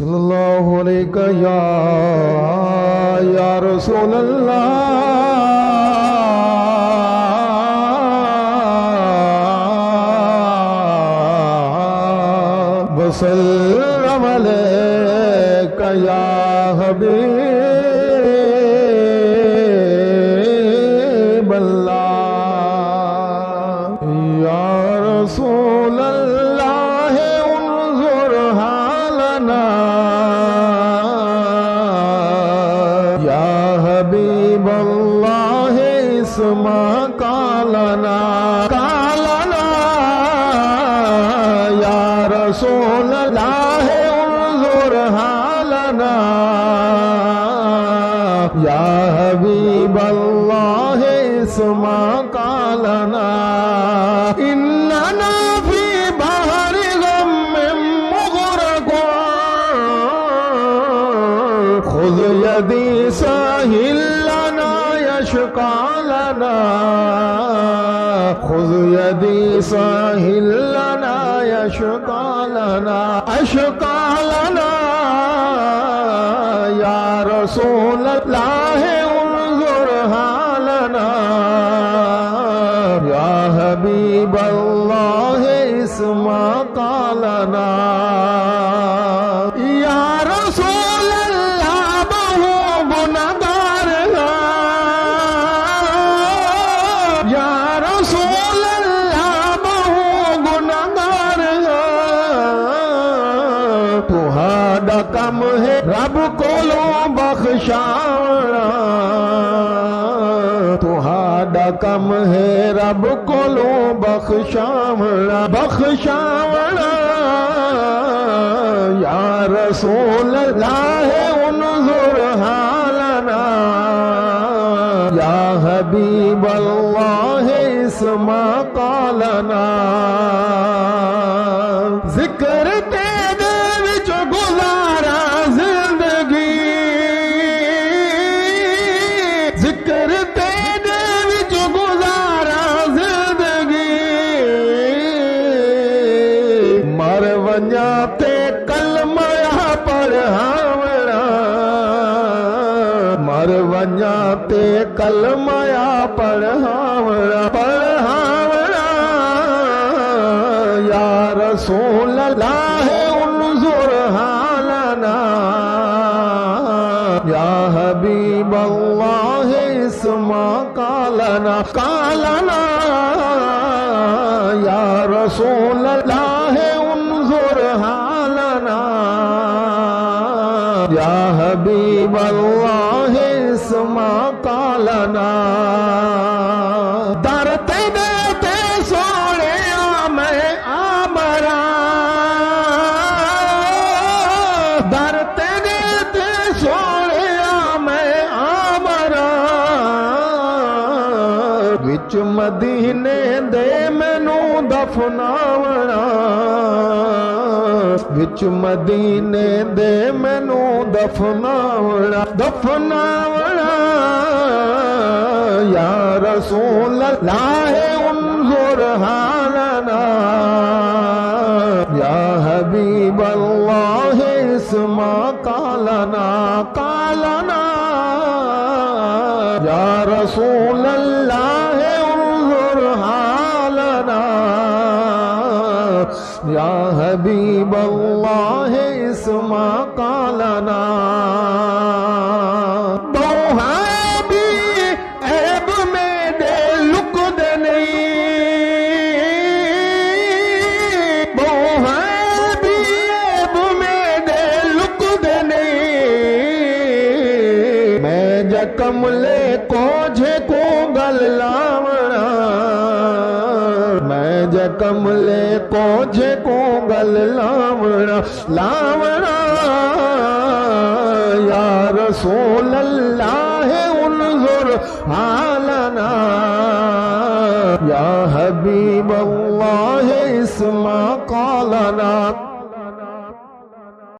صلی اللہ علیہ یا رسول اللہ وسلم علیک یا حبیب اللہ یا رسول اللہ انظر حالنا یا حبیب اللہ اسمع قالنا یا رسول اللہ انظر حالنا یا حبیب اللہ اسمع قالنا اننا فی بحر غم مغرقون خذ یدی ساحل لنا یشقا لنا خذ یدی ساحل لنا یشقا لنا اشقا لنا یا رسول اللہ انظر حالنا یا حبیب اللہ اسمع قالنا یا رسول اللہ بہو گنہگار یا رسول اللہ بہو گنہگار تہاڈا کم ہے رب کولوں بخشاونا تہاڈا کم ہے رب کولوں بخشاونا یا رسول اللہ انظر حالنا یا حبیب اللہ اسمع قالنا ذکر تیرے وچ گزارا زندگی ذکر تیرے وچ گزارا زندگی مر ونجا تے کلمہ پڑھاونا مر ونجا تے کلمہ پڑھاونا یا رسول اللہ انظر حالنا یا حبیب اللہ اسمع قالنا یا رسول اللہ انظر حالنا یا حبیب اللہ اسمع قالنا درد دیتے سوڑے میں آمرا درد دیتے سوڑے میں آمرا وچ مدینے دے مینوں دفناونا وچ مدینے دے مینوں دفناونا یا رسول اللہ انظر حالنا یا حبیب اللہ اسمع قالنا یا رسول اللہ انظر حالنا یا حبیب اللہ اسمع قالنا کملے کوجھے کو گل لاونا میں جے کملے کوجھے کو گل لاونا یا رسول اللہ انظر حالنا یا حبیب اللہ اسمع قالنا